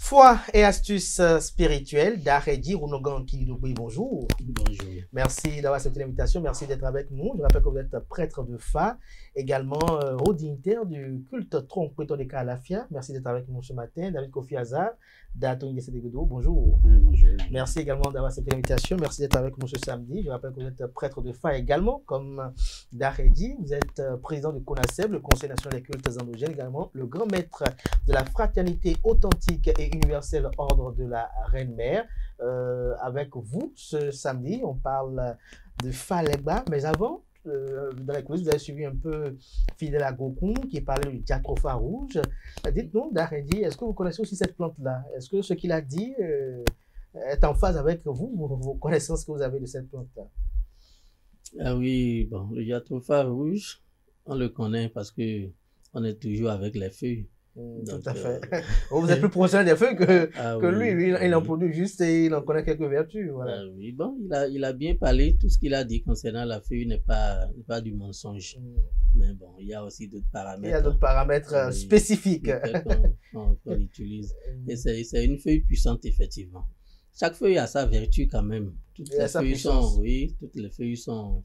Foi et astuces spirituelles d'Aredji Rounogan Kidoboui, bonjour. Bonjour. Merci d'avoir accepté l'invitation, merci d'être avec nous. Je rappelle que vous êtes prêtre de Fa, également haut dignitaire du culte Tronc de Kalafia. Merci d'être avec nous ce matin. David Kofi Azar, d'Aton Yesedegodo, bonjour. Oui, bonjour. Merci également d'avoir accepté l'invitation, merci d'être avec nous ce samedi. Je rappelle que vous êtes prêtre de Fa également, comme d'Aredji. Vous êtes président du CONASEB, le Conseil national des cultes endogènes, également le grand maître de la fraternité authentique et universelle ordre de la Reine-Mère. Avec vous ce samedi, on parle de Fa Legba, mais avant, dans les coulisses, vous avez suivi un peu Fidèle Agokoun qui parlait du Diatrofa rouge. Dites-nous, Daredji, est-ce que vous connaissez aussi cette plante-là? Est-ce que ce qu'il a dit est en phase avec vous, vos connaissances que vous avez de cette plante-là? Ah oui, bon, le Diatrofa rouge, on le connaît parce que on est toujours avec les feuilles. Donc, tout à fait. Vous êtes plus professionnel des feuilles que oui, lui. Il en produit juste et il en connaît quelques vertus. Voilà. Oui, bon, il a bien parlé. Tout ce qu'il a dit concernant la feuille n'est pas du mensonge. Mais bon, il y a aussi d'autres paramètres. Il y a d'autres paramètres spécifiques qu'on utilise. Et c'est une feuille puissante, effectivement. Chaque feuille a sa vertu quand même. Toutes les feuilles sont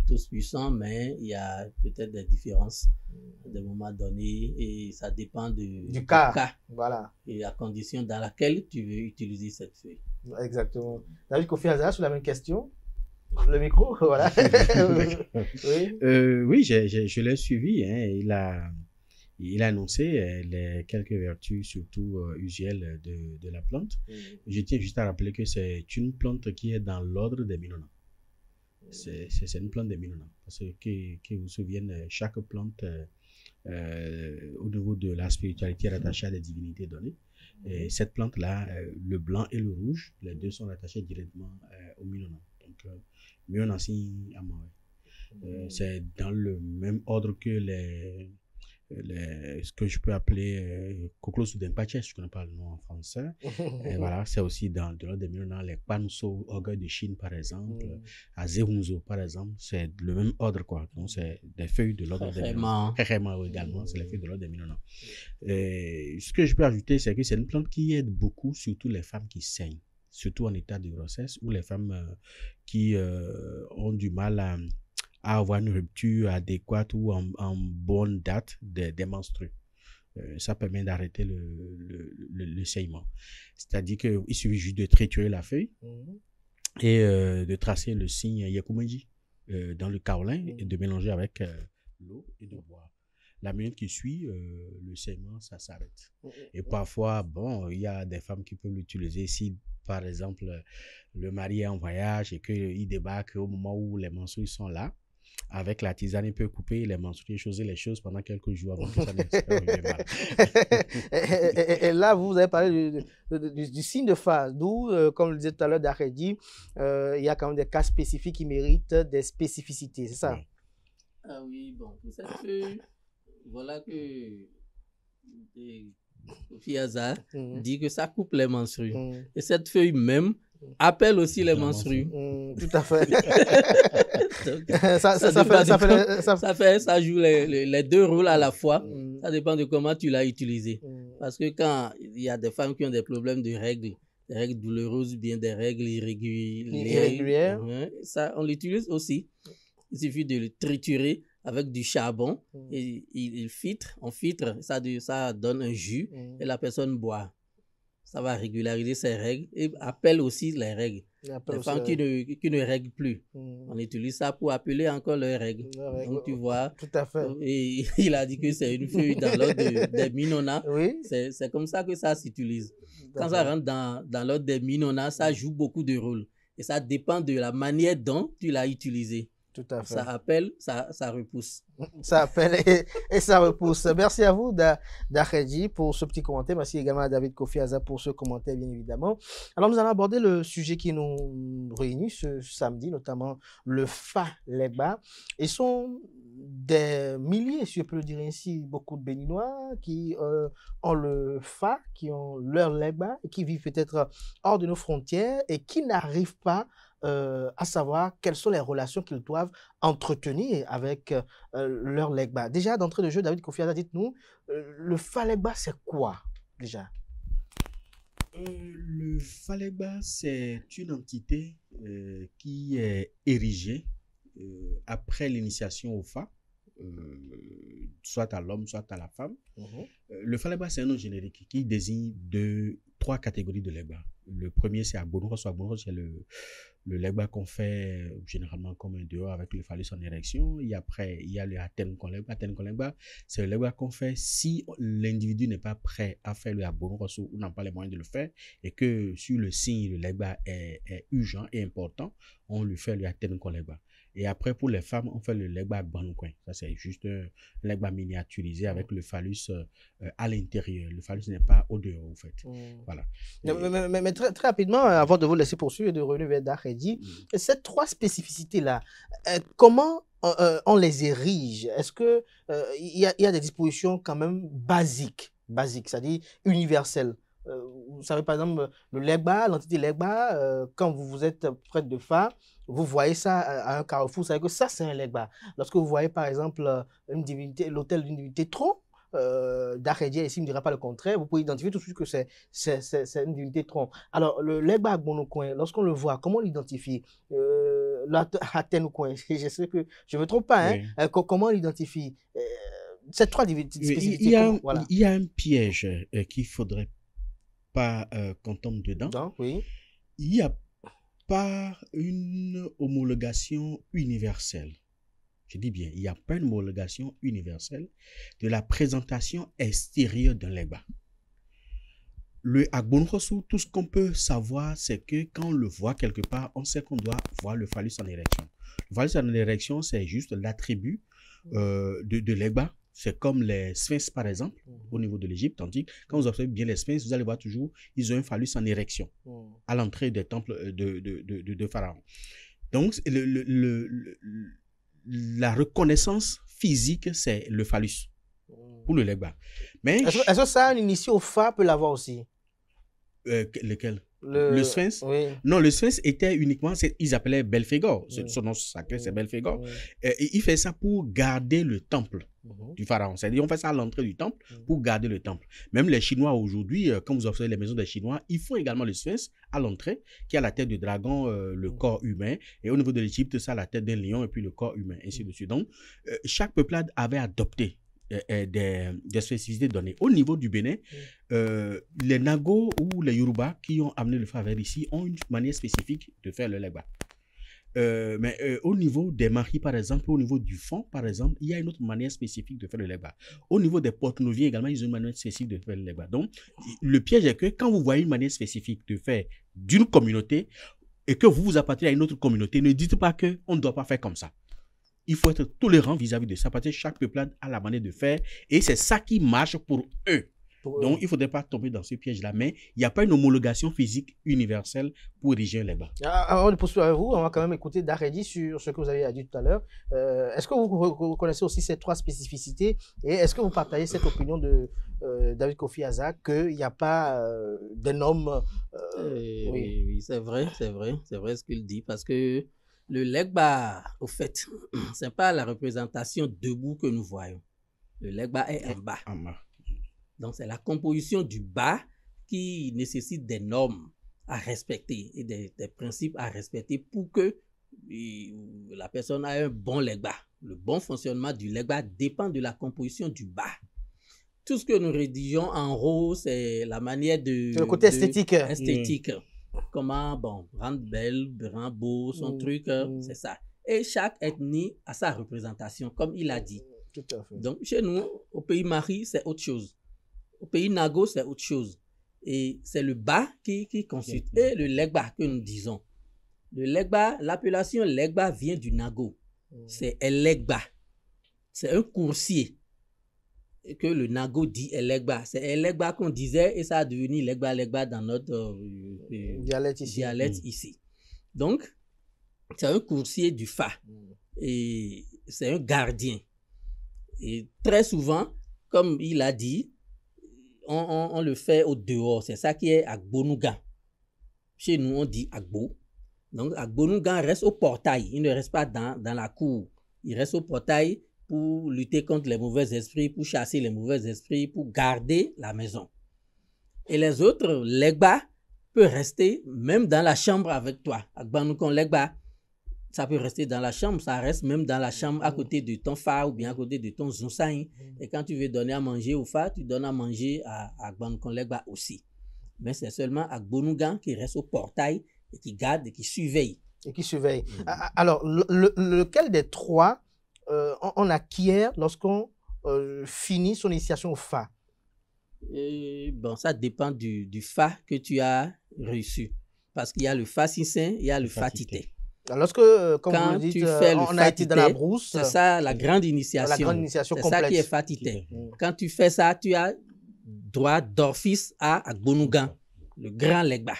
tous puissants, mais il y a peut-être des différences à des moments donnés et ça dépend du cas. Voilà. Et la condition dans laquelle tu veux utiliser cette feuille. Exactement. David Kofi Azar, sur la même question. Le micro, voilà. Oui, je l'ai suivi. Hein. Il a annoncé les quelques vertus, surtout usuelles de la plante. Je tiens juste à rappeler que c'est une plante qui est dans l'ordre des Minona. C'est une plante des Minona. Parce que vous vous souvenez, chaque plante, au niveau de la spiritualité, est rattachée à des divinités données. Et cette plante-là, le blanc et le rouge, les deux sont rattachés directement au Minona. Donc, Minona, c'est dans le même ordre que ce que je peux appeler Koklo Soudenpache, je ne connais pas le nom en français. Et voilà, c'est aussi dans l'ordre des Minona, les Panso, orgueil de Chine par exemple, Azerunzo par exemple, c'est le même ordre quoi. Donc c'est des feuilles de l'ordre des Minona. Également, c'est les feuilles de l'ordre des Minona. Et ce que je peux ajouter, c'est que c'est une plante qui aide beaucoup, surtout les femmes qui saignent, surtout en état de grossesse, ou les femmes qui ont du mal à avoir une rupture adéquate ou en bonne date des menstrues. Ça permet d'arrêter le saignement. C'est-à-dire qu'il suffit juste de triturer la feuille et de tracer le signe Yakumanji dans le kaolin et de mélanger avec l'eau et de boire. La minute qui suit, le saignement, ça s'arrête. Et parfois, bon, il y a des femmes qui peuvent l'utiliser si, par exemple, le mari est en voyage et qu'il débarque au moment où les menstrues sont là. Avec la tisane, il peut couper les menstrues et choisir les choses pendant quelques jours avant que ça ne se revienne mal. Et là, vous avez parlé du signe de phase, d'où, comme le disait tout à l'heure Daredji, il y a quand même des cas spécifiques qui méritent des spécificités, c'est ça? Ah oui, bon, pour cette feuille, voilà que Kofi Azar dit que ça coupe les menstrues. Et cette feuille même appelle aussi les menstrues. Tout à fait. Donc, ça joue les deux rôles à la fois. Ça dépend de comment tu l'as utilisé. Parce que quand il y a des femmes qui ont des problèmes de règles, des règles douloureuses ou bien des règles irrégulières, ça, on l'utilise aussi. Il suffit de le triturer avec du charbon et on filtre, ça donne un jus et la personne boit. Ça va régulariser ses règles et appelle aussi les règles. Les femmes qui ne règlent plus. On utilise ça pour appeler encore leurs règles. Donc tu vois. Tout à fait. Et il a dit que c'est une feuille dans l'ordre des Minona. Oui. C'est comme ça que ça s'utilise. Quand ça rentre dans l'ordre des Minona, ça joue beaucoup de rôles. Et ça dépend de la manière dont tu l'as utilisé. Tout à fait. Ça appelle, ça repousse. Ça appelle et ça repousse. Merci à vous, Daredji, pour ce petit commentaire. Merci également à David Kofi Azar pour ce commentaire, bien évidemment. Alors, nous allons aborder le sujet qui nous réunit ce samedi, notamment le Fa Legba. Ils sont des milliers, si je peux le dire ainsi, beaucoup de Béninois qui ont le Fa, qui ont leur Legba, et qui vivent peut-être hors de nos frontières et qui n'arrivent pas à savoir quelles sont les relations qu'ils doivent entretenir avec leur Legba. Déjà, d'entrée de jeu, David Kofi Azar, dites-nous, le Fa Legba, c'est quoi déjà? Le Falegba, c'est une entité qui est érigée après l'initiation au Fa, soit à l'homme, soit à la femme. Le Falegba, c'est un nom générique qui désigne trois catégories de legba. Le premier, c'est Agbonuroso. Agbonuroso, c'est le legba qu'on fait généralement comme un dehors avec le phallus en érection. Et après, il y a le Atenkonlegba. Atenkonlegba, c'est le legba qu'on fait si l'individu n'est pas prêt à faire le Agbonuroso ou n'a pas les moyens de le faire et que sur le signe, le legba est urgent et important, on lui fait le Atenkonlegba. Et après, pour les femmes, on fait le legba Agbanoukoin. Ça, c'est juste un legba miniaturisé avec le phallus à l'intérieur. Le phallus n'est pas au dehors, en fait. Voilà. Mais très, très rapidement, avant de vous laisser poursuivre et de revenir vers Daredi, ces trois spécificités-là, comment on les érige? Est-ce qu'il y a des dispositions quand même basiques, c'est-à-dire universelles? Vous savez, par exemple, le legba, l'entité legba, quand vous êtes près de Fa, vous voyez ça à un carrefour, vous savez que ça, c'est un legba. Lorsque vous voyez, par exemple, une divinité, l'hôtel d'une divinité tronc, Daredi ici ne dira pas le contraire, vous pouvez identifier tout de suite que c'est une divinité tronc. Alors, le legba Agbonukoin, lorsqu'on le voit, comment on l'identifie? Je sais que je ne me trompe pas, hein? Oui. Comment on l'identifie? Ces trois spécificités. Il y a un piège qu'il faudrait pas qu'on tombe dedans. Oui. Il n'y a pas une homologation universelle. Je dis bien, il n'y a pas une homologation universelle de la présentation extérieure d'un legba. Le Agbonuroso, tout ce qu'on peut savoir, c'est que quand on le voit quelque part, on sait qu'on doit voir le phallus en érection. Le phallus en érection, c'est juste l'attribut de legba. C'est comme les sphinx, par exemple, au niveau de l'Égypte antique. Quand vous observez bien les sphinx, vous allez voir toujours, ils ont un phallus en érection à l'entrée des temples de Pharaon. Donc, la reconnaissance physique, c'est le phallus pour le legba. Mais est-ce que ça, un initié au Fa peut l'avoir aussi? Lequel? Le sphinx? Oui. Non, le sphinx était uniquement, ils appelaient Belphégor. Son nom sacré, c'est Belphégor. Il fait ça pour garder le temple du pharaon. C'est-à-dire, on fait ça à l'entrée du temple pour garder le temple. Même les Chinois aujourd'hui, quand vous observez les maisons des Chinois, ils font également le sphinx à l'entrée, qui a la tête de dragon, le corps humain. Et au niveau de l'Égypte, ça a la tête d'un lion et puis le corps humain, ainsi de suite. Donc, chaque peuplade avait adopté des spécificités données. Au niveau du Bénin, les Nago ou les Yoruba qui ont amené le Fa vers ici ont une manière spécifique de faire le legba. Mais au niveau des maris, par exemple, au niveau du fond, par exemple, il y a une autre manière spécifique de faire le legba. Au niveau des porte-noviers également, ils ont une manière spécifique de faire le legba. Donc, le piège est que quand vous voyez une manière spécifique de faire d'une communauté et que vous appartenez à une autre communauté, ne dites pas qu'on ne doit pas faire comme ça. Il faut être tolérant vis-à-vis de ça parce que chaque peuplade a la manière de faire et c'est ça qui marche pour eux. Donc, il ne faudrait pas tomber dans ce piège-là, mais il n'y a pas une homologation physique universelle pour ériger un legba. Avant de poursuivre avec vous, on va quand même écouter Daredi sur ce que vous avez dit tout à l'heure. Est-ce que vous connaissez aussi ces trois spécificités et est-ce que vous partagez cette opinion de David Kofi Azak qu'il n'y a pas d'énormes... Oui, c'est vrai ce qu'il dit parce que le legba, au fait, ce n'est pas la représentation debout que nous voyons. Le legba est en bas. Donc, c'est la composition du bas qui nécessite des normes à respecter et des principes à respecter pour que la personne ait un bon legba. Le bon fonctionnement du legba dépend de la composition du bas. Tout ce que nous rédigeons en haut, c'est la manière de... Le côté esthétique. Comment, rendre belle, rendre beau, son truc, c'est ça. Et chaque ethnie a sa représentation, comme il a dit. Tout à fait. Donc, chez nous, au pays Mari, c'est autre chose. Au pays Nago, c'est autre chose. Et c'est le bas qui constitue le legba que nous disons. Le legba, l'appellation legba vient du Nago. C'est legba. C'est un coursier que le Nago dit legba. C'est legba qu'on disait et ça a devenu legba dans notre dialecte ici. Donc, c'est un coursier du Fa. Et c'est un gardien. Et très souvent, comme il a dit, on le fait au dehors. C'est ça qui est Agbonugan. Chez nous, on dit Agbo. Donc, Agbonugan reste au portail. Il ne reste pas dans la cour. Il reste au portail pour lutter contre les mauvais esprits, pour chasser les mauvais esprits, pour garder la maison. Et les autres, Legba peut rester même dans la chambre avec toi. Agbanukon Legba, ça peut rester dans la chambre, ça reste même dans la chambre à côté de ton Fa ou bien à côté de ton Zunsaï. Et quand tu veux donner à manger au Fa, tu donnes à manger à Agbanukon Legba aussi. Mais c'est seulement Agbonugan qui reste au portail et qui garde et qui surveille. Alors, lequel des trois on acquiert lorsqu'on finit son initiation au Fa? Bon, ça dépend du Fa que tu as reçu. Parce qu'il y a le Fa Sinsin, il y a le Fa Tité. Lorsque, comme vous le dites, on a été dans la brousse. C'est ça la grande initiation. La grande initiation complète. C'est ça qui est Fa Tité. Quand tu fais ça, tu as droit d'office à Agbonugan, le grand Legba.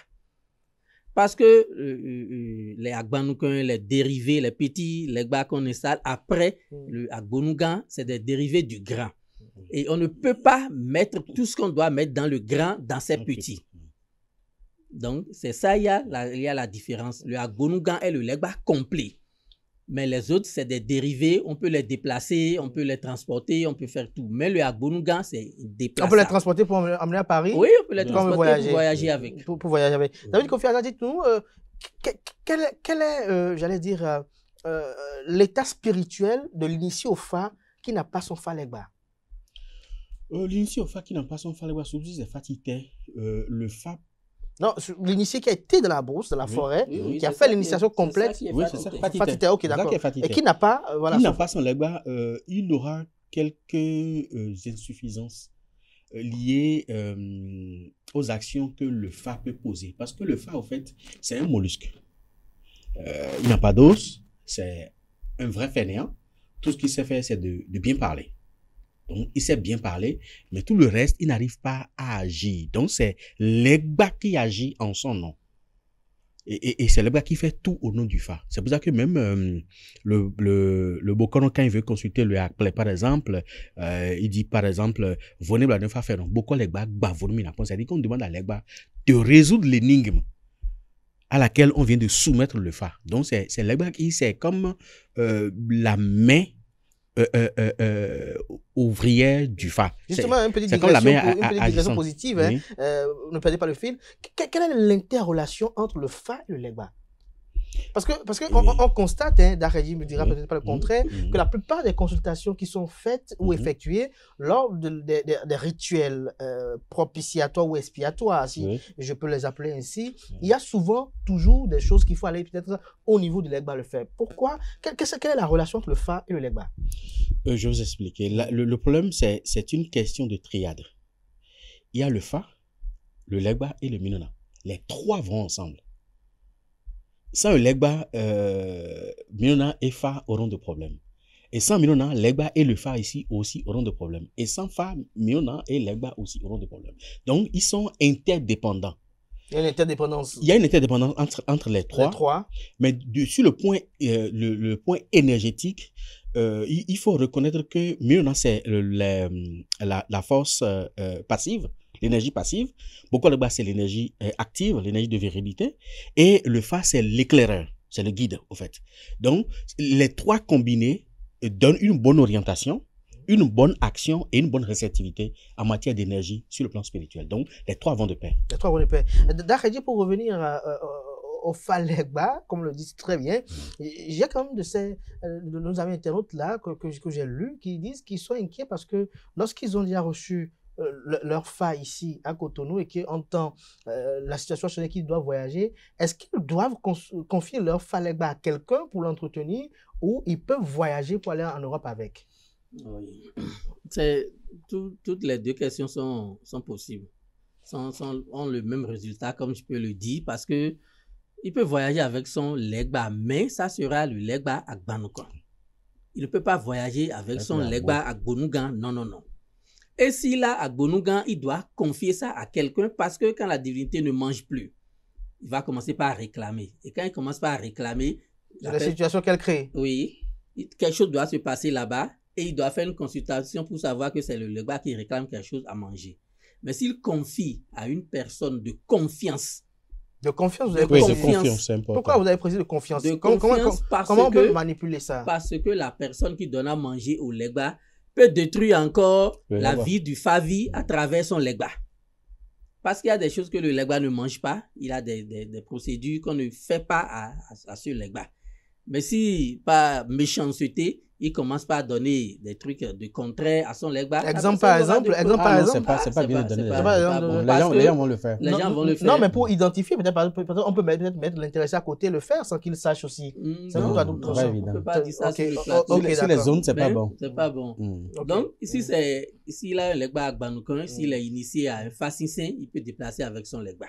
Parce que les Agbanukun, les dérivés, les petits Legba qu'on installe après le Agbonugan, c'est des dérivés du grand. Et on ne peut pas mettre tout ce qu'on doit mettre dans le grand dans ces petits. Donc, c'est ça, il y a la différence. Le Agbonugan est le Legba complet. Mais les autres, c'est des dérivés, on peut les déplacer, on peut les transporter, on peut faire tout. Mais le Agbonugan, c'est déplaçable. On peut les transporter pour emmener à Paris? Oui, on peut les transporter pour voyager avec. Pour voyager avec. David Kofi Annan, dites-nous, quel est, j'allais dire, l'état spirituel de l'initié au Fa qui n'a pas son Fa Legba? L'initié au Fa qui n'a pas son Fa Legba, c'est fatigué. Le Fa. Non, l'initié qui a été dans la brousse, dans la forêt, qui a fait l'initiation complète. Oui, c'est ça. Fatigué, ok, d'accord. Et qui n'a pas, voilà. Qui n'a pas son Legba, il aura quelques insuffisances liées aux actions que le Fa peut poser. Parce que le Fa, en fait, c'est un mollusque. Il n'a pas d'os, c'est un vrai fainéant. Tout ce qu'il sait faire, c'est de bien parler. Donc, il sait bien parler, mais tout le reste, il n'arrive pas à agir. Donc, c'est Legba qui agit en son nom. Et c'est Legba qui fait tout au nom du Fa. C'est pour ça que même le Bokono, quand il veut consulter le Akple, par exemple, il dit, par exemple, venez la neuf faire. Beaucoup Legba, c'est-à-dire qu'on demande à Legba de résoudre l'énigme à laquelle on vient de soumettre le Fa. Donc, c'est Legba qui, c'est comme la main ouvrière du Fa. Justement, une petite digression positive, oui. Ne perdez pas le fil. Quelle est l'interrelation entre le Fa et le Legba? Parce que on constate, Daredji me dira peut-être pas le contraire, que la plupart des consultations qui sont faites ou effectuées lors des rituels propitiatoires ou expiatoires, si je peux les appeler ainsi, il y a souvent toujours des choses qu'il faut aller peut-être au niveau du Legba le faire. Pourquoi? Quelle est la relation entre le Fa et le Legba? Je vais vous expliquer. Le problème, c'est une question de triade. Il y a le Fa, le Legba et le Minona. Les trois vont ensemble. Sans le Legba, Minona et Fa auront de problèmes. Et sans Minona, Legba et le Fa ici aussi auront de problèmes. Et sans Fa, Minona et Legba aussi auront de problèmes. Donc, ils sont interdépendants. Il y a une interdépendance. Il y a une interdépendance entre les trois. Mais sur le point énergétique, il faut reconnaître que Minona, c'est la force passive. L'énergie passive, beaucoup de bas c'est l'énergie active, l'énergie de virilité, et le Fa c'est l'éclaireur, c'est le guide au fait. Donc les trois combinés donnent une bonne orientation, une bonne action et une bonne réceptivité en matière d'énergie sur le plan spirituel. Donc les trois vont de pair. Les trois vont de pair. Daredji, pour revenir au Fa Legba, comme le dit très bien, j'ai quand même de nos amis internautes là que j'ai lus qui disent qu'ils sont inquiets parce que lorsqu'ils ont déjà reçu leur Fa ici à Cotonou et qu'entend la situation sur laquelle ils doivent voyager, est-ce qu'ils doivent confier leur Fa Legba à quelqu'un pour l'entretenir ou ils peuvent voyager pour aller en Europe avec? Oui. Toutes les deux questions sont possibles, ont le même résultat comme je peux le dire parce que il peut voyager avec son Legba, mais ça sera le Legba Agbanukon. Il ne peut pas voyager avec son Legba Agbonugan, non. Et s'il a Agbonugan, il doit confier ça à quelqu'un parce que quand la divinité ne mange plus, il va commencer par réclamer. Et quand il commence par réclamer... C'est la situation qu'elle crée. Oui. Quelque chose doit se passer là-bas et il doit faire une consultation pour savoir que c'est le Legba qui réclame quelque chose à manger. Mais s'il confie à une personne de confiance... De confiance, vous avez confiance, c'est important. Pourquoi vous avez précisé de confiance? Comment on peut manipuler ça? Parce que la personne qui donne à manger au Legba peut détruire encore la vie du Favi à travers son Legba. parce qu'il y a des choses que le legba ne mange pas, il a des procédures qu'on ne fait pas à ce legba. Mais si, par méchanceté, il commence par donner des trucs de contraire à son legba. Exemple par exemple. C'est pas bien de donner. Les gens vont le faire. Les gens vont le faire. Non, mais pour identifier, peut-être on peut mettre l'intéressé à côté et le faire sans qu'il sache aussi. C'est pas évident. On peut pas dire ça sur le plateau. Sur les zones, c'est pas bon. C'est pas bon. Donc, ici, s'il a un legba à Gbanoukan, s'il est initié à un fascinsin, il peut déplacer avec son legba.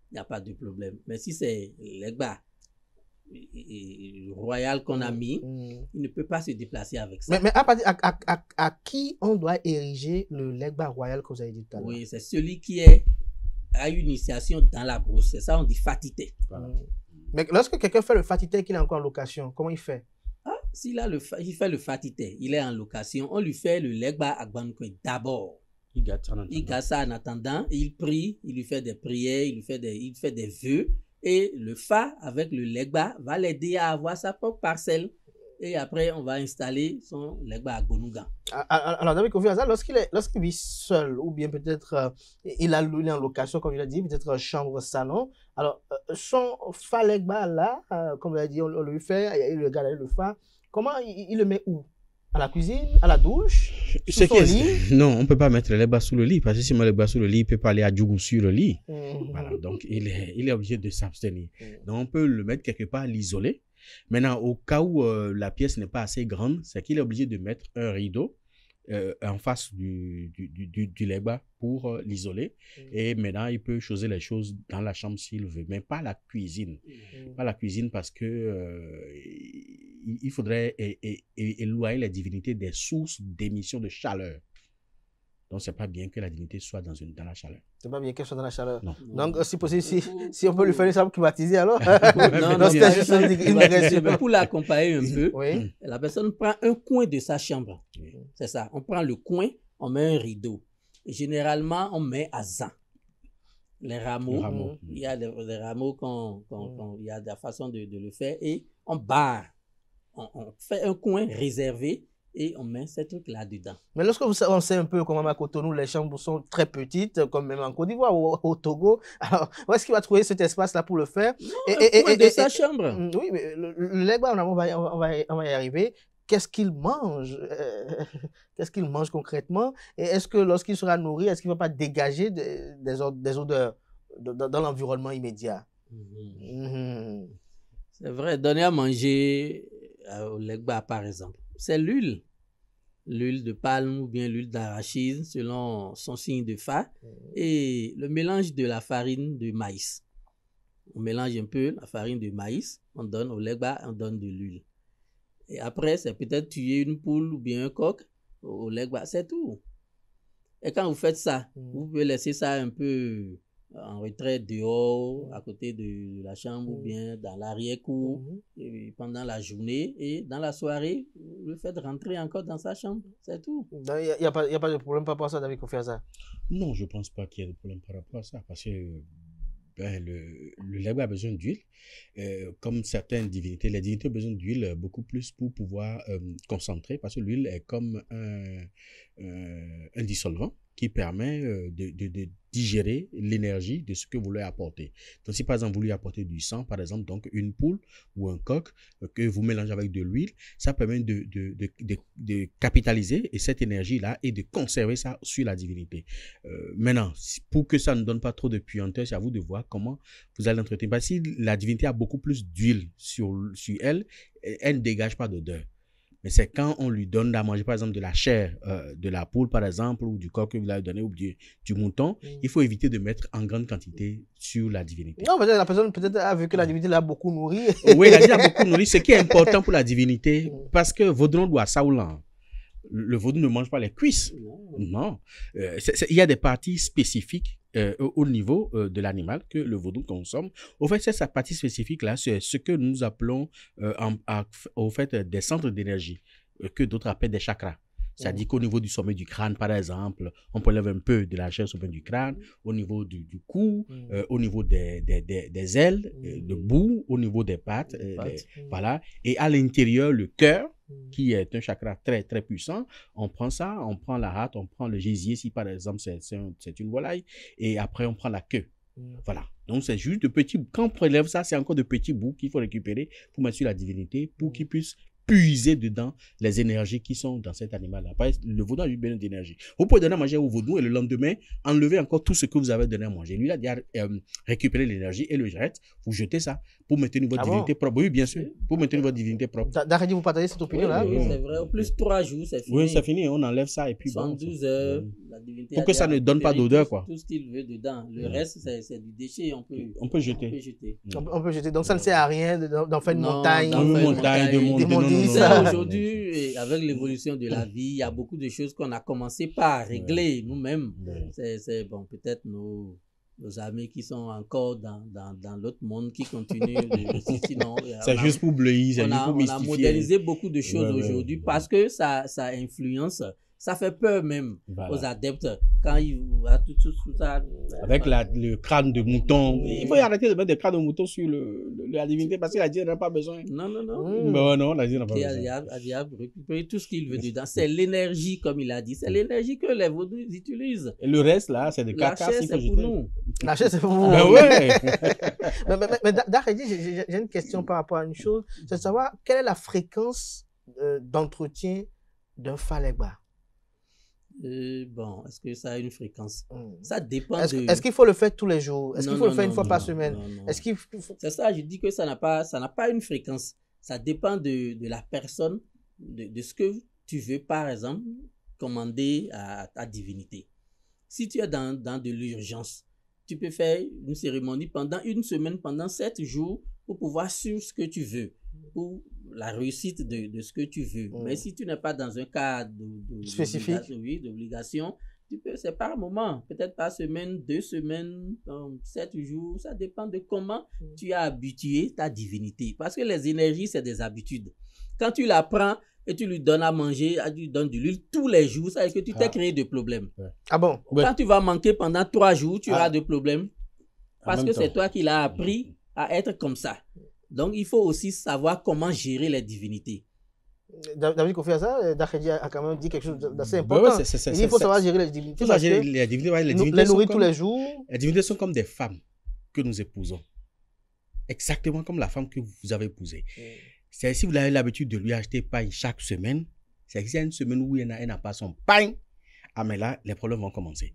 Il n'y a pas de problème. Mais si c'est legba royal qu'on a mis, il ne peut pas se déplacer avec ça. Mais à qui on doit ériger le legba royal que vous avez dit tout à l'heure? Oui, c'est celui qui a une initiation dans la brousse. C'est ça, on dit fatité. Voilà. Mais lorsque quelqu'un fait le fatité qu'il est encore en location, comment il fait? S'il il fait le fatité, il est en location, on lui fait le legba à Gbanoukan d'abord. Il garde ça en attendant, il prie, il lui fait des prières, il fait des vœux. Et le Fa, avec le legba, va l'aider à avoir sa propre parcelle. Et après, on va installer son legba à Gonougan. Alors, David Kofi Aza, lorsqu'il vit seul, ou bien peut-être il est en location, comme il a dit, peut-être chambre, salon, alors son Fa legba là, comme il a dit, on lui fait, il regarde le Fa, comment il le met où? À la cuisine, à la douche, sous son lit? Non, on ne peut pas mettre le legba sous le lit, parce que si on met le legba sous le lit, il peut pas aller à Djougou sur le lit. Voilà, donc il est obligé de s'abstenir. Donc on peut le mettre quelque part, l'isoler. Maintenant, au cas où la pièce n'est pas assez grande, c'est qu'il est obligé de mettre un rideau en face du legba pour l'isoler. Et maintenant, il peut choisir les choses dans la chambre s'il veut, mais pas la cuisine. Pas la cuisine parce que il faudrait éloigner la divinité des sources d'émission de chaleur. Donc, c'est pas bien que la divinité soit dans la chaleur. C'est pas bien qu'elle soit dans la chaleur. Non. Donc, si possible, si on peut lui faire une chambre climatisée, alors. Non, c'était juste une régression. Pour l'accompagner un peu, la personne prend un coin de sa chambre. C'est ça. On prend le coin, on met un rideau. Et généralement, on met à zan. Les rameaux. Il y a des rameaux il y a des façons de le faire. Et on barre. On fait un coin réservé. Et on met ces trucs là-dedans. Mais lorsque on sait un peu comment à Cotonou, les chambres sont très petites, comme même en Côte d'Ivoire ou au Togo, alors où est-ce qu'il va trouver cet espace-là pour le faire? De sa chambre. Oui, mais le legba, on va y arriver. Qu'est-ce qu'il mange? Qu'est-ce qu'il mange concrètement? Et est-ce que lorsqu'il sera nourri, est-ce qu'il ne va pas dégager des odeurs dans l'environnement immédiat? C'est vrai, donner à manger au legba, par exemple. C'est l'huile de palme ou bien l'huile d'arachide selon son signe de Fa et le mélange de la farine de maïs. On mélange un peu la farine de maïs, on donne au legba, on donne de l'huile. Et après, c'est peut-être tuer une poule ou bien un coq au legba, c'est tout. Et quand vous faites ça, vous pouvez laisser ça un peu en retrait dehors, à côté de la chambre ou bien dans l'arrière-cour pendant la journée et dans la soirée, vous le faites rentrer encore dans sa chambre, c'est tout. Il n'y a pas de problème par rapport à ça, David Kofi Aza? Non, je ne pense pas qu'il y ait de problème par rapport à ça, parce que le legba a besoin d'huile, comme certaines divinités. Les divinités ont besoin d'huile beaucoup plus pour pouvoir concentrer, parce que l'huile est comme un dissolvant qui permet de digérer l'énergie de ce que vous lui apportez. Donc, si par exemple, vous lui apportez du sang, par exemple, donc une poule ou un coq que vous mélangez avec de l'huile, ça permet de capitaliser cette énergie-là et de conserver ça sur la divinité. Maintenant, pour que ça ne donne pas trop de puanteur, c'est à vous de voir comment vous allez l'entretenir. Parce que si la divinité a beaucoup plus d'huile sur elle, elle ne dégage pas d'odeur. Mais c'est quand on lui donne à manger, par exemple, de la chair de la poule, par exemple, ou du coq que vous l'avez donné, ou du mouton, il faut éviter de mettre en grande quantité sur la divinité. Non, peut-être la personne a vu que la divinité l'a beaucoup nourri. Oui, la divinité a beaucoup nourri, ce qui est important pour la divinité, parce que Vaudron doit saoulan. Le vaudou ne mange pas les cuisses. Non. Il y a des parties spécifiques au niveau de l'animal que le vaudou consomme. Au fait, c'est sa partie spécifique-là, c'est ce que nous appelons au fait des centres d'énergie, que d'autres appellent des chakras. C'est-à-dire qu'au niveau du sommet du crâne, par exemple, on prélève un peu de la chair au sommet du crâne, au niveau du cou, au niveau des ailes, le bout, au niveau des pattes. Voilà. Et à l'intérieur, le cœur, qui est un chakra très, très puissant. On prend ça, on prend la rate, on prend le gésier, si par exemple c'est une volaille, et après on prend la queue. Voilà. Donc c'est juste de petits bouts. Quand on prélève ça, c'est encore de petits bouts qu'il faut récupérer pour mettre sur la divinité, pour qu'il puisse puiser dedans les énergies qui sont dans cet animal-là. Le vaudou a eu besoin d'énergie. Vous pouvez donner à manger au vaudou et le lendemain, enlever encore tout ce que vous avez donné à manger. Lui, il a déjà récupéré l'énergie et le jette. Vous jetez ça pour maintenir votre divinité propre. Oui, bien sûr. Pour maintenir votre divinité propre. Daredi, vous partagez cette opinion-là? Oui, c'est vrai. Au plus 3 jours, c'est fini. Oui, c'est fini. On enlève ça et puis 72 heures, la divinité. Pour que ça ne donne pas d'odeur, quoi. Tout ce qu'il veut dedans. Le reste, c'est du déchet. On peut jeter. On peut jeter. Donc ça ne sert à rien d'en faire une montagne. De monter. Aujourd'hui, avec l'évolution de la vie, il y a beaucoup de choses qu'on a commencé par régler nous-mêmes. C'est bon, peut-être nos amis qui sont encore dans l'autre monde qui continuent sinon, c'est juste pour bleuir, on a modernisé beaucoup de choses aujourd'hui parce que ça influence. Ça fait peur même aux adeptes quand ils voient tout ça. Avec le crâne de mouton. Il faut arrêter de mettre des crânes de mouton sur la divinité parce que la divinité n'a pas besoin. Non. Non, la divinité n'a pas besoin. Il y a récupérer tout ce qu'il veut dedans. C'est l'énergie, comme il a dit. C'est l'énergie que les vaudous utilisent. Et le reste, là, c'est de caca. La chair, c'est pour nous. La chair, c'est pour vous. Ben ouais. mais Daredi, j'ai une question par rapport à une chose. C'est de savoir quelle est la fréquence d'entretien d'un Falegba. Bon, est-ce que ça a une fréquence? Ça dépend Est-ce qu'il faut le faire tous les jours? Est-ce qu'il faut le faire une fois par semaine? C'est ça, je dis que ça n'a pas une fréquence. Ça dépend de la personne, de ce que tu veux, par exemple, commander à ta divinité. Si tu es dans de l'urgence, tu peux faire une cérémonie pendant une semaine, pendant 7 jours, pour pouvoir suivre ce que tu veux, pour la réussite de ce que tu veux. Mais si tu n'es pas dans un cas spécifique, d'obligation, tu peux, c'est par moment, peut-être par semaine, 2 semaines, 7 jours, ça dépend de comment tu as habitué ta divinité. Parce que les énergies, c'est des habitudes. Quand tu la prends et tu lui donnes à manger, tu lui donnes de l'huile tous les jours, ça veut dire que tu t'es créé des problèmes. Ah bon? Quand tu vas manquer pendant 3 jours, tu auras des problèmes. Parce que c'est toi qui l'as appris à être comme ça. Donc, il faut aussi savoir comment gérer les divinités. David Kofi ça, Daredi a quand même dit quelque chose d'assez important. Il faut savoir gérer les divinités. Il faut savoir gérer les divinités. Les nourrir tous les jours. Les divinités sont comme des femmes que nous épousons. Exactement comme la femme que vous avez épousée. C'est si vous avez l'habitude de lui acheter pain chaque semaine, c'est qu'il y a une semaine où elle n'a pas son pain, ah mais là, les problèmes vont commencer.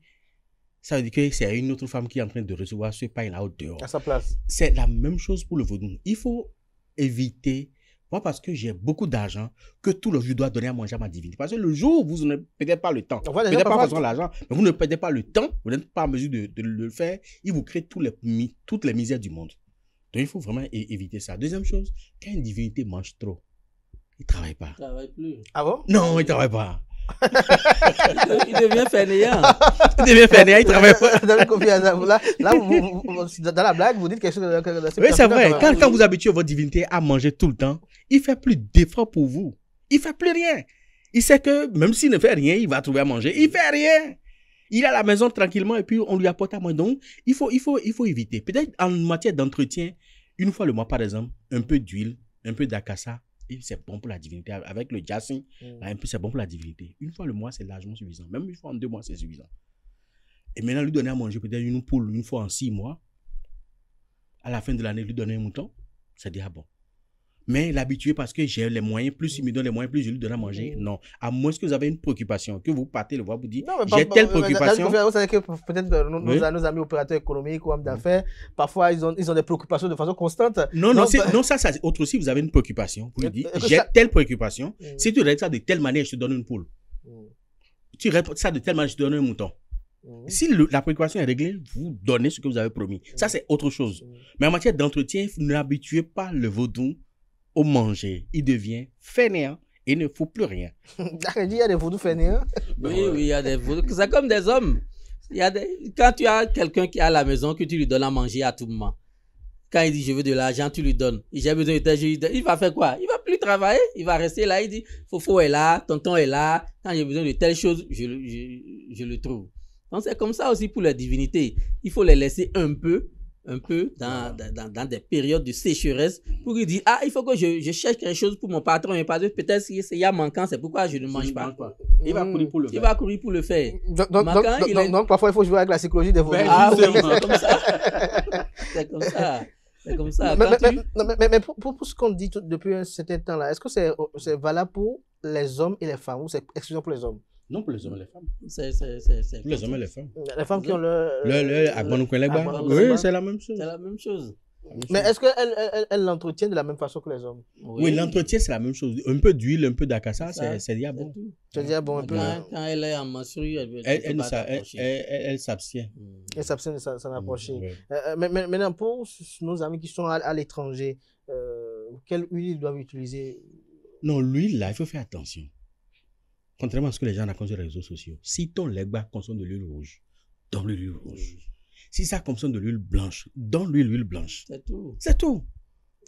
Ça veut dire que c'est une autre femme qui est en train de recevoir ce pain-là au dehors. À sa place. C'est la même chose pour le vaudou. Il faut éviter, moi parce que j'ai beaucoup d'argent, que tout le jour je dois donner à manger à ma divinité. Parce que le jour où vous n'avez peut-être pas le temps, peut-être pas besoin de l'argent, mais vous ne perdez pas le temps, vous n'êtes pas en mesure de le faire, il vous crée toutes les misères du monde. Donc il faut vraiment éviter ça. Deuxième chose, quand une divinité mange trop, il ne travaille pas. Il ne travaille plus. Ah bon? Non, il ne travaille pas. Il devient fainéant. Il travaille pas. Là, dans la blague, vous dites quelque chose de... Oui, c'est vrai. Quand vous habituez votre divinité à manger tout le temps, il ne fait plus d'efforts pour vous. Il ne fait plus rien. Il sait que même s'il ne fait rien, il va trouver à manger. Il ne fait rien. Il est à la maison tranquillement et puis on lui apporte à manger. Donc, il faut éviter. Peut-être en matière d'entretien, une fois le mois, par exemple, un peu d'huile, un peu d'acassa. Et c'est bon pour la divinité. Avec le jassin, c'est bon pour la divinité. Une fois le mois, c'est largement suffisant. Même une fois en 2 mois, c'est suffisant. Et maintenant, lui donner à manger peut-être une poule une fois en 6 mois. À la fin de l'année, lui donner un mouton, c'est déjà bon. Mais l'habituer parce que j'ai les moyens, plus il me donne les moyens, plus je lui donne à manger. Non. À moins que vous avez une préoccupation, que vous partez le voir, vous dites, j'ai telle préoccupation. Vous savez que peut-être nos amis opérateurs économiques ou hommes d'affaires, parfois ils ont des préoccupations de façon constante. Non, ça c'est autre aussi. Vous avez une préoccupation. Vous lui dites, j'ai telle préoccupation. Si tu règles ça de telle manière, je te donne une poule. Tu règles ça de telle manière, je te donne un mouton. Si la préoccupation est réglée, vous donnez ce que vous avez promis. Ça, c'est autre chose. Mais en matière d'entretien, n'habituez pas le vaudou au manger. Il devient fainéant et il ne faut plus rien. Il y a des vaudous fainéants. Oui, il y a des vaudous. C'est comme des hommes. Quand tu as quelqu'un qui est à la maison, que tu lui donnes à manger à tout moment, Quand il dit je veux de l'argent, tu lui donnes. J'ai besoin de tel, il va faire quoi? Il va plus travailler. Il va rester là. Il dit Fofo est là, tonton est là. Quand j'ai besoin de telle chose, je le trouve. Donc c'est comme ça aussi pour les divinités. Il faut les laisser un peu dans des périodes de sécheresse pour lui dire il faut que je cherche quelque chose pour mon patron. Et peut-être s'il y a manquant, c'est pourquoi je ne mange pas. Il va courir pour le faire. Il va courir pour le faire. Donc parfois, il faut jouer avec la psychologie des vaudous. Oui, comme ça. C'est comme ça. C'est comme ça. Mais pour ce qu'on dit depuis un certain temps là, est-ce que c'est valable pour les hommes et les femmes ou c'est exclusivement pour les hommes? Non, pour les hommes et les femmes. C'est pour les hommes et les femmes. Les femmes qui ont oui, c'est la même chose. C'est la même chose. Mais est-ce qu'elles l'entretiennent de la même façon que les hommes? Oui, l'entretien, c'est la même chose. Un peu d'huile, un peu d'acassa, c'est déjà bon. C'est déjà bon un peu. Quand elle est en menstru, elle s'abstient. Elle s'abstient de s'en approcher. Mais maintenant, pour nos amis qui sont à l'étranger, quelle huile ils doivent utiliser? Non, l'huile, là, il faut faire attention. Contrairement à ce que les gens racontent sur les réseaux sociaux, si ton legba consomme de l'huile rouge, donne l'huile rouge. Si ça consomme de l'huile blanche, donne-lui l'huile blanche. C'est tout. C'est tout.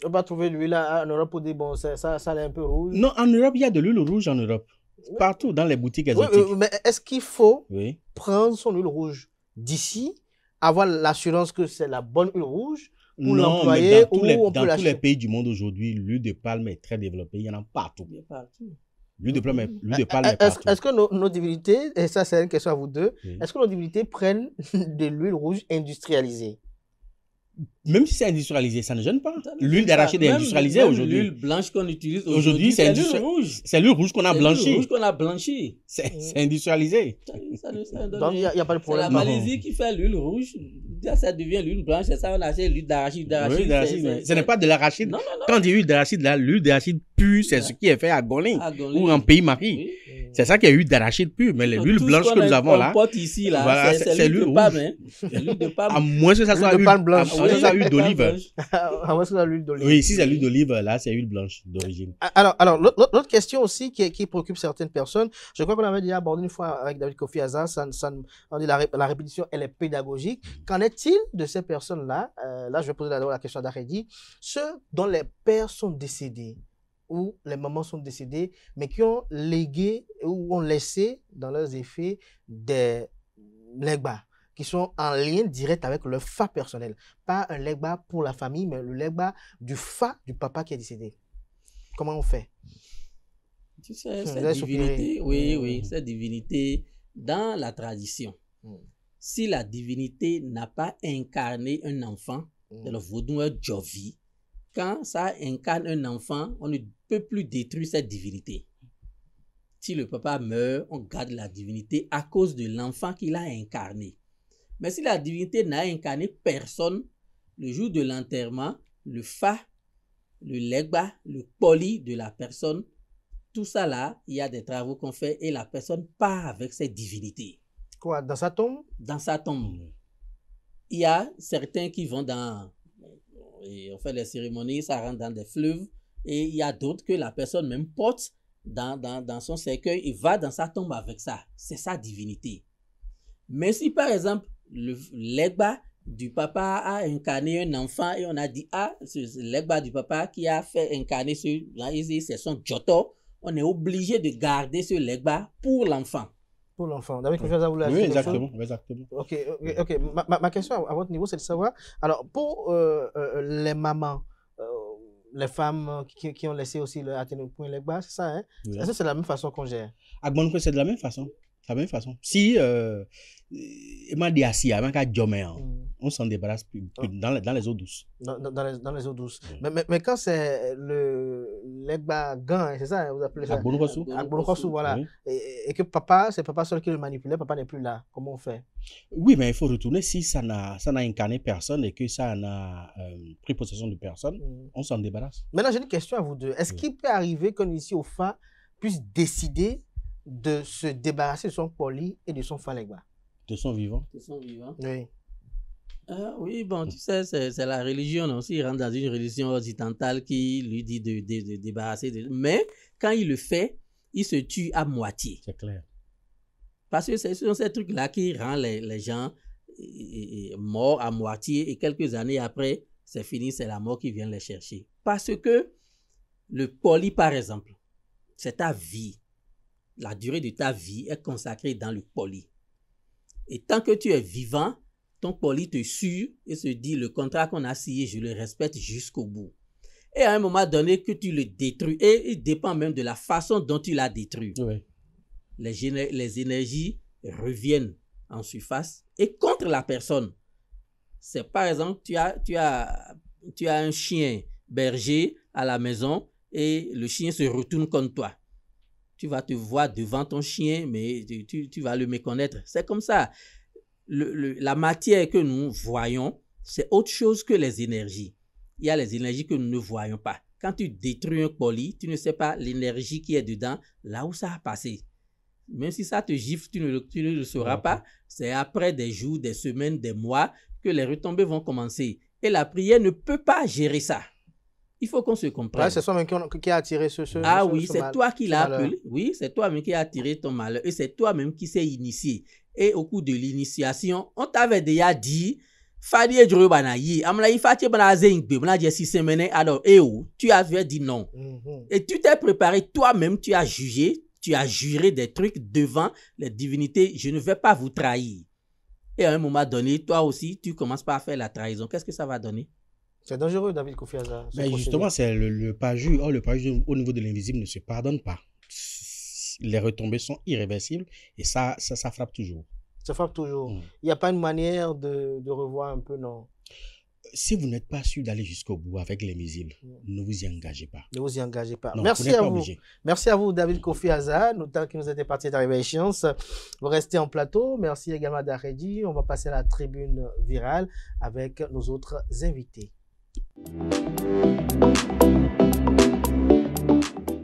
On va trouver l'huile en Europe pour dire, bon, ça est un peu rouge. Non, en Europe, il y a de l'huile rouge en Europe. Partout dans les boutiques exotiques. Oui, mais est-ce qu'il faut prendre son huile rouge d'ici, avoir l'assurance que c'est la bonne huile rouge pour l'employer ou on peut l'acheter? Dans tous les pays du monde aujourd'hui, l'huile de palme est très développée. Il y en a partout. L'huile de palme est partout. Est-ce que nos divinités, et ça c'est une question à vous deux, est-ce que nos divinités prennent de l'huile rouge industrialisée? Même si c'est industrialisé, ça ne gêne pas. L'huile d'arachide est industrialisée aujourd'hui. L'huile blanche qu'on utilise aujourd'hui, c'est l'huile rouge. C'est l'huile rouge qu'on a blanchie. C'est l'huile rouge qu'on a blanchie. C'est industrialisé. Donc, il n'y a pas de problème. C'est la Malaisie qui fait l'huile rouge. Ça devient l'huile blanche. C'est ça, on a l'huile d'arachide. Ce n'est pas de l'arachide. Quand on dit huile d'arachide, l'huile d'arachide pure, c'est ce qui est fait à Golin ou en pays Marie. C'est ça qui est l'huile d'arachide pure. Mais l'huile blanche que nous avons là, c'est l'huile de palme. L'huile de palme. À moins que ça soit l'huile blanche. C'est l'huile d'olive. Oui, si c'est l'huile d'olive, là, c'est l'huile blanche d'origine. Alors l'autre question aussi qui préoccupe certaines personnes, je crois qu'on avait déjà abordé une fois avec David Kofi Azar, on dit la répétition, elle est pédagogique. Qu'en est-il de ces personnes-là? Là, je vais poser d'abord la question à Daredi. Ceux dont les pères sont décédés ou les mamans sont décédées, mais qui ont légué ou ont laissé dans leurs effets des legbas qui sont en lien direct avec le fa personnel. Pas un legba pour la famille, mais le legba du fa du papa qui est décédé. Comment on fait? Tu sais, cette divinité, cette divinité, dans la tradition, si la divinité n'a pas incarné un enfant, c'est le vaudou Jovi, quand ça incarne un enfant, on ne peut plus détruire cette divinité. Si le papa meurt, on garde la divinité à cause de l'enfant qu'il a incarné. Mais si la divinité n'a incarné personne, le jour de l'enterrement, le fa, le legba, le poli de la personne, tout ça là, il y a des travaux qu'on fait et la personne part avec cette divinité. Quoi, dans sa tombe? Dans sa tombe. Il y a certains qui vont et on fait les cérémonies, ça rentre dans des fleuves, et il y a d'autres que la personne même porte dans son cercueil et va dans sa tombe avec ça. C'est sa divinité. Mais si par exemple, le legba du papa a incarné un enfant et on a dit, c'est le legba du papa qui a fait incarner c'est son joto, on est obligé de garder ce legba pour l'enfant. Pour l'enfant. David, oui, exactement. Ok. Ma question à votre niveau, c'est de savoir, alors pour les mamans, les femmes qui ont laissé aussi le point legba, c'est ça, hein? Oui. Est-ce que c'est de la même façon qu'on gère? C'est de la même façon. La même façon. Si on s'en débarrasse plus dans les eaux douces. Dans les eaux douces. Mais quand c'est le legba gan, c'est ça, vous appelez ça? Agbonokosu, voilà. Oui. Et que c'est papa seul qui le manipulait, papa n'est plus là. Comment on fait? Oui, mais il faut retourner. Si ça n'a incarné personne et que ça n'a pris possession de personne, on s'en débarrasse. Maintenant, j'ai une question à vous deux. Est-ce qu'il peut arriver qu'un ici au FA puisse décider de se débarrasser de son poli et de son falegba? De son vivant? Oui. Oui, bon, tu sais, c'est la religion aussi. Il rentre dans une religion occidentale qui lui dit de débarrasser. Mais quand il le fait, il se tue à moitié. C'est clair. Parce que ce sont ces trucs-là qui rendent les gens morts à moitié et quelques années après, c'est fini, c'est la mort qui vient les chercher. Parce que le poli, par exemple, c'est ta vie. La durée de ta vie est consacrée dans le poli. Et tant que tu es vivant, ton poli te suit et se dit, le contrat qu'on a signé, je le respecte jusqu'au bout. Et à un moment donné que tu le détruis, et il dépend même de la façon dont tu l'as détruit. Oui. Les énergies reviennent en surface et contre la personne. C'est par exemple, tu as un chien berger à la maison et le chien se retourne contre toi. Tu vas te voir devant ton chien, mais tu vas le méconnaître. C'est comme ça. La matière que nous voyons, c'est autre chose que les énergies. Il y a les énergies que nous ne voyons pas. Quand tu détruis un poli, tu ne sais pas l'énergie qui est dedans, là où ça a passé. Même si ça te gifle, tu ne le sauras pas. C'est après des jours, des semaines, des mois que les retombées vont commencer. Et la prière ne peut pas gérer ça. Il faut qu'on se comprenne. C'est toi-même qui a attiré c'est toi qui l'as appelé. Oui, c'est toi-même qui a attiré ton malheur. Et c'est toi-même qui s'est initié. Et au cours de l'initiation, on t'avait déjà dit, alors, tu avais dit non. Et tu t'es préparé toi-même, tu as jugé, tu as juré des trucs devant les divinités. Je ne vais pas vous trahir. Et à un moment donné, toi aussi, tu commences par faire la trahison. Qu'est-ce que ça va donner? C'est dangereux, David Kofi Azar. Mais justement, c'est le parjure. Or, le parjure au niveau de l'invisible ne se pardonne pas. Les retombées sont irréversibles et ça frappe toujours. Ça frappe toujours. Il n'y a pas une manière de revoir un peu, non? Si vous n'êtes pas sûr d'aller jusqu'au bout avec l'invisible, ne vous y engagez pas. Ne vous y engagez pas. Non, merci à vous. Merci à vous, David Kofi Azar, notamment qui nous était parti d'arriver à échéance. Vous restez en plateau. Merci également à Daredi. On va passer à la tribune virale avec nos autres invités.